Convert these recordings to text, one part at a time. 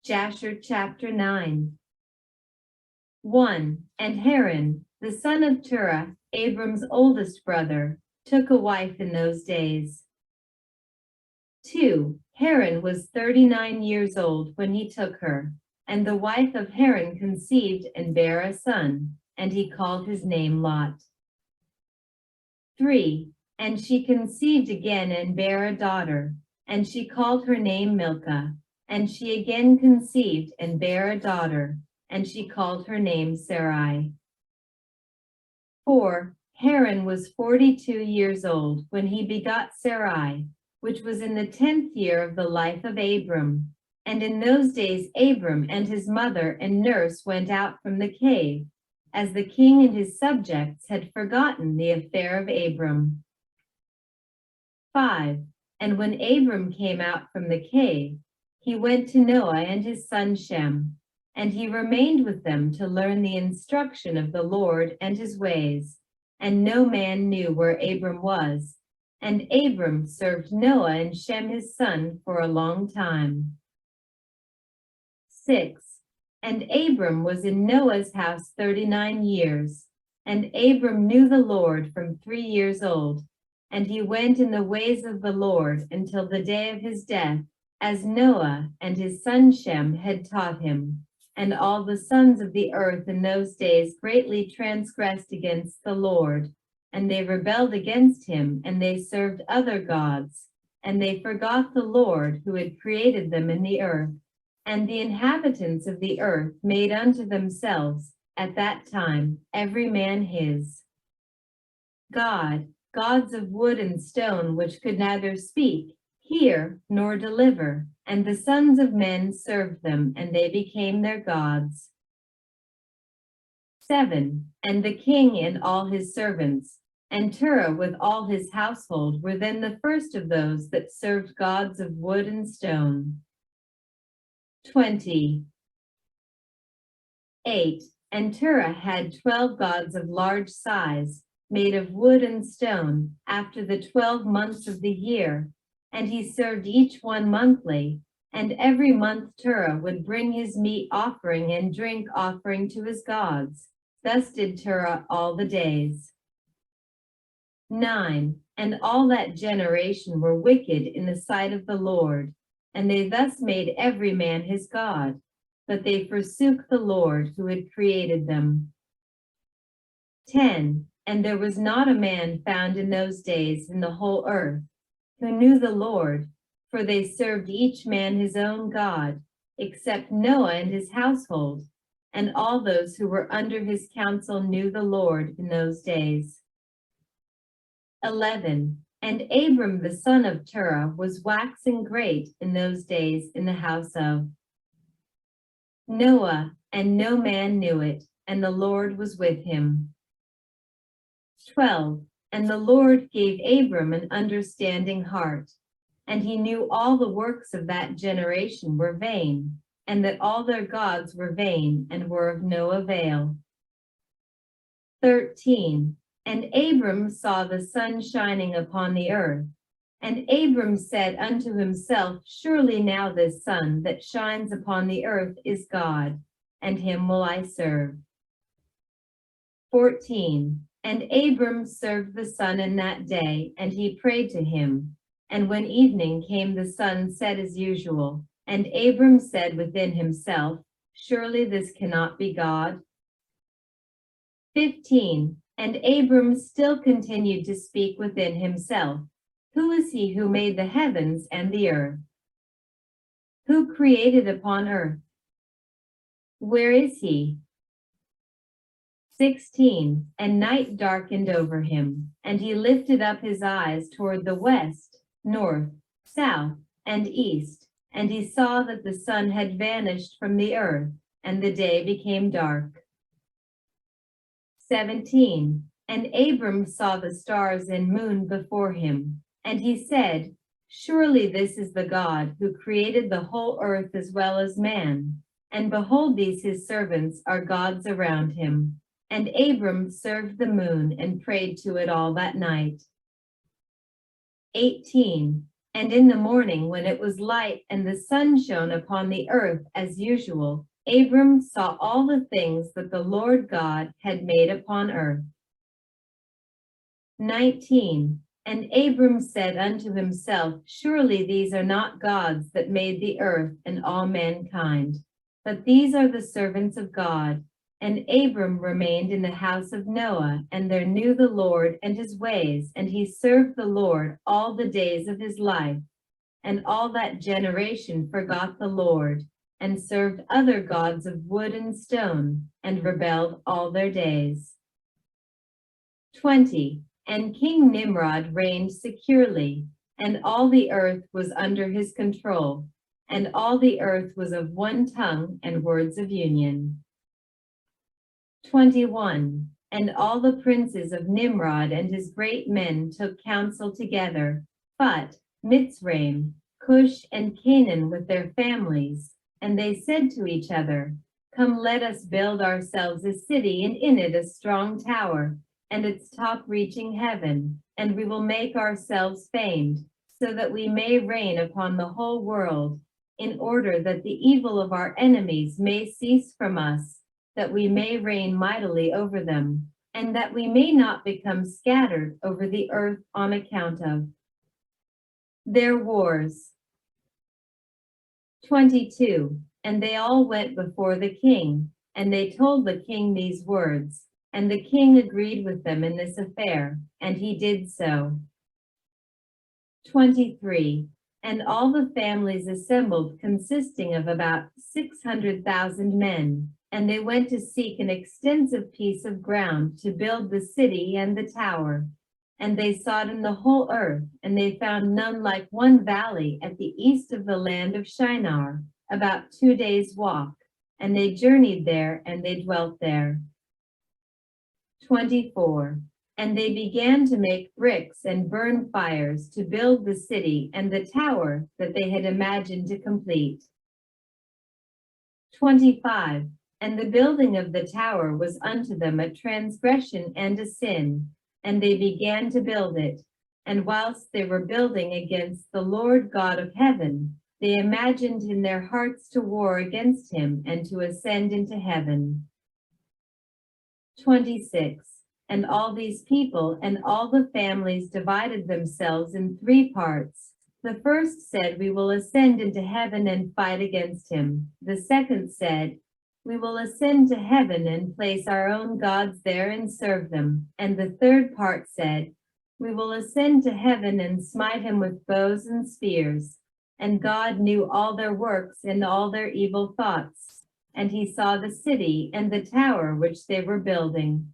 Jasher Chapter 9. 1. And Haran, the son of Terah, Abram's oldest brother, took a wife in those days. 2. Haran was 39 years old when he took her, and the wife of Haran conceived and bare a son, and he called his name Lot. 3. And she conceived again and bare a daughter, and she called her name Milcah. And she again conceived and bare a daughter, and she called her name Sarai. 4. Haran was 42 years old when he begot Sarai, which was in the 10th year of the life of Abram. And in those days Abram and his mother and nurse went out from the cave, as the king and his subjects had forgotten the affair of Abram. 5. And when Abram came out from the cave, he went to Noah and his son Shem, and he remained with them to learn the instruction of the Lord and his ways. And no man knew where Abram was. And Abram served Noah and Shem his son for a long time. 6. And Abram was in Noah's house 39 years. And Abram knew the Lord from 3 years old. And he went in the ways of the Lord until the day of his death, as Noah and his son Shem had taught him. And all the sons of the earth in those days greatly transgressed against the Lord, and they rebelled against him, and they served other gods, and they forgot the Lord who had created them in the earth. And the inhabitants of the earth made unto themselves, at that time, every man his gods of wood and stone, which could neither speak, hear, nor deliver, and the sons of men served them, and they became their gods. 7. And the king and all his servants, and Terah with all his household, were then the first of those that served gods of wood and stone. 20. 8. And Terah had 12 gods of large size, made of wood and stone, after the 12 months of the year, and he served each one monthly. And every month Terah would bring his meat offering and drink offering to his gods. Thus did Terah all the days. 9. And all that generation were wicked in the sight of the Lord, and they thus made every man his god, but they forsook the Lord who had created them. 10. And there was not a man found in those days in the whole earth who knew the Lord, for they served each man his own god, except Noah and his household, and all those who were under his counsel knew the Lord in those days. 11. And Abram the son of Terah was waxing great in those days in the house of Noah, and no man knew it, and the Lord was with him. 12. And the Lord gave Abram an understanding heart, and he knew all the works of that generation were vain, and that all their gods were vain and were of no avail. 13. And Abram saw the sun shining upon the earth, and Abram said unto himself, Surely now this sun that shines upon the earth is God, and him will I serve. 14. And Abram served the sun in that day, and he prayed to him. And when evening came, the sun set as usual. And Abram said within himself, Surely this cannot be God. 15. And Abram still continued to speak within himself, Who is he who made the heavens and the earth? Who created upon earth? Where is he? 16. And night darkened over him, and he lifted up his eyes toward the west, north, south, and east, and he saw that the sun had vanished from the earth, and the day became dark. 17. And Abram saw the stars and moon before him, and he said, Surely this is the God who created the whole earth as well as man, and behold, these his servants are gods around him. And Abram served the moon and prayed to it all that night. 18. And in the morning, when it was light and the sun shone upon the earth as usual, Abram saw all the things that the Lord God had made upon earth. 19. And Abram said unto himself, Surely these are not gods that made the earth and all mankind, but these are the servants of God. And Abram remained in the house of Noah, and there knew the Lord and his ways, and he served the Lord all the days of his life. And all that generation forgot the Lord, and served other gods of wood and stone, and rebelled all their days. 20. And King Nimrod reigned securely, and all the earth was under his control, and all the earth was of one tongue and words of union. 21. And all the princes of Nimrod and his great men took counsel together, Phut, Mitzrayim, Cush, and Canaan with their families, and they said to each other, Come, let us build ourselves a city, and in it a strong tower, and its top reaching heaven, and we will make ourselves famed, so that we may reign upon the whole world, in order that the evil of our enemies may cease from us, that we may reign mightily over them, and that we may not become scattered over the earth on account of their wars. 22. And they all went before the king, and they told the king these words, and the king agreed with them in this affair, and he did so. 23. And all the families assembled, consisting of about 600,000 men, and they went to seek an extensive piece of ground to build the city and the tower. And they sought in the whole earth, and they found none like one valley at the east of the land of Shinar, about 2 days' walk. And they journeyed there, and they dwelt there. 24. And they began to make bricks and burn fires to build the city and the tower that they had imagined to complete. 25. And the building of the tower was unto them a transgression and a sin, and they began to build it. And whilst they were building against the Lord God of heaven, they imagined in their hearts to war against him and to ascend into heaven. 26. And all these people and all the families divided themselves in 3 parts. The first said, We will ascend into heaven and fight against him. The second said, We will ascend to heaven and place our own gods there and serve them. And the third part said, We will ascend to heaven and smite him with bows and spears. And God knew all their works and all their evil thoughts. And he saw the city and the tower which they were building.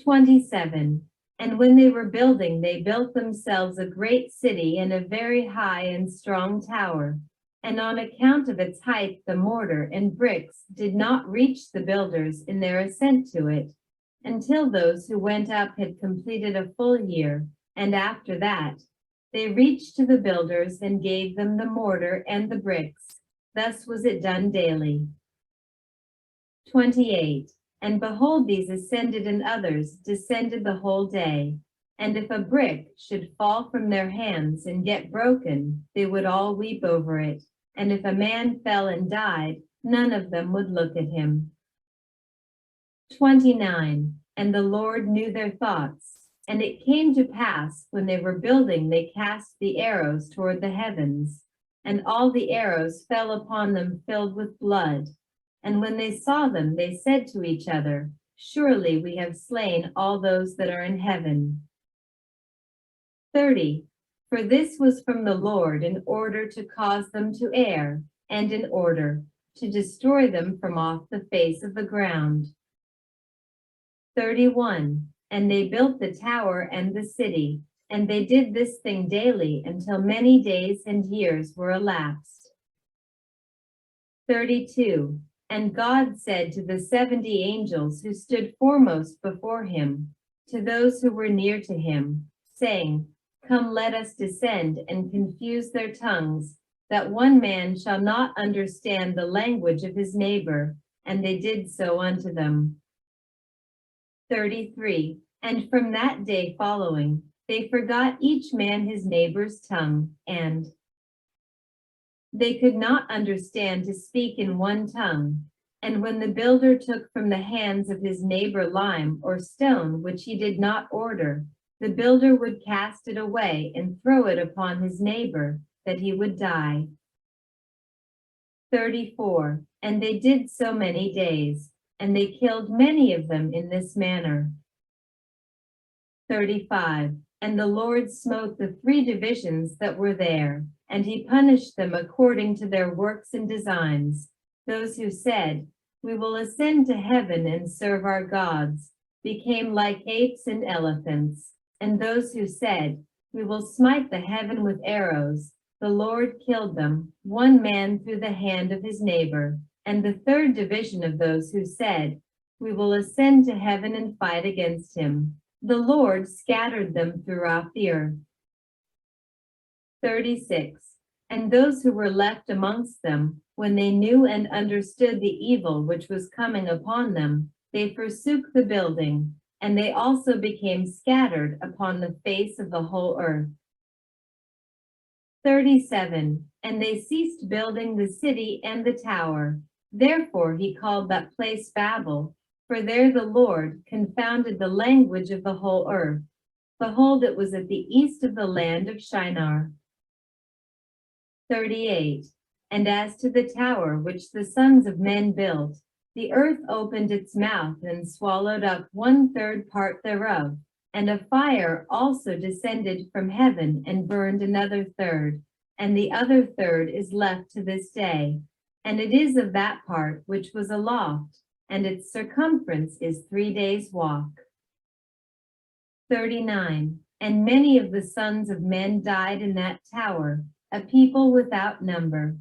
27. And when they were building, they built themselves a great city and a very high and strong tower. And on account of its height, the mortar and bricks did not reach the builders in their ascent to it, until those who went up had completed a full year, and after that, they reached to the builders and gave them the mortar and the bricks. Thus was it done daily. 28. And behold, these ascended, and others descended the whole day. And if a brick should fall from their hands and get broken, they would all weep over it. And if a man fell and died, none of them would look at him. 29. And the Lord knew their thoughts. And it came to pass, when they were building, they cast the arrows toward the heavens. And all the arrows fell upon them filled with blood. And when they saw them, they said to each other, Surely we have slain all those that are in heaven. 30. For this was from the Lord, in order to cause them to err, and in order to destroy them from off the face of the ground. 31. And they built the tower and the city, and they did this thing daily until many days and years were elapsed. 32. And God said to the 70 angels who stood foremost before him, to those who were near to him, saying, Come, let us descend and confuse their tongues, that one man shall not understand the language of his neighbor. And they did so unto them. 33. And from that day following, They forgot each man his neighbor's tongue, and they could not understand to speak in one tongue. And when the builder took from the hands of his neighbor lime or stone, which he did not order, the builder would cast it away and throw it upon his neighbor, that he would die. 34. And they did so many days, and they killed many of them in this manner. 35. And the Lord smote the 3 divisions that were there, and he punished them according to their works and designs. Those who said, "We will ascend to heaven and serve our gods," became like apes and elephants. And those who said, "We will smite the heaven with arrows," the Lord killed them, one man through the hand of his neighbor. And the 3rd division of those who said, "We will ascend to heaven and fight against him," the Lord scattered them throughout the earth. 36. And those who were left amongst them, when they knew and understood the evil which was coming upon them, they forsook the building, and they also became scattered upon the face of the whole earth. 37. And they ceased building the city and the tower. Therefore he called that place Babel, for there the Lord confounded the language of the whole earth. Behold, it was at the east of the land of Shinar. 38. And as to the tower which the sons of men built, the earth opened its mouth and swallowed up 1/3 part thereof, and a fire also descended from heaven and burned another third, and the other third is left to this day. And it is of that part which was aloft, and its circumference is 3 days' walk. 39. And many of the sons of men died in that tower, a people without number.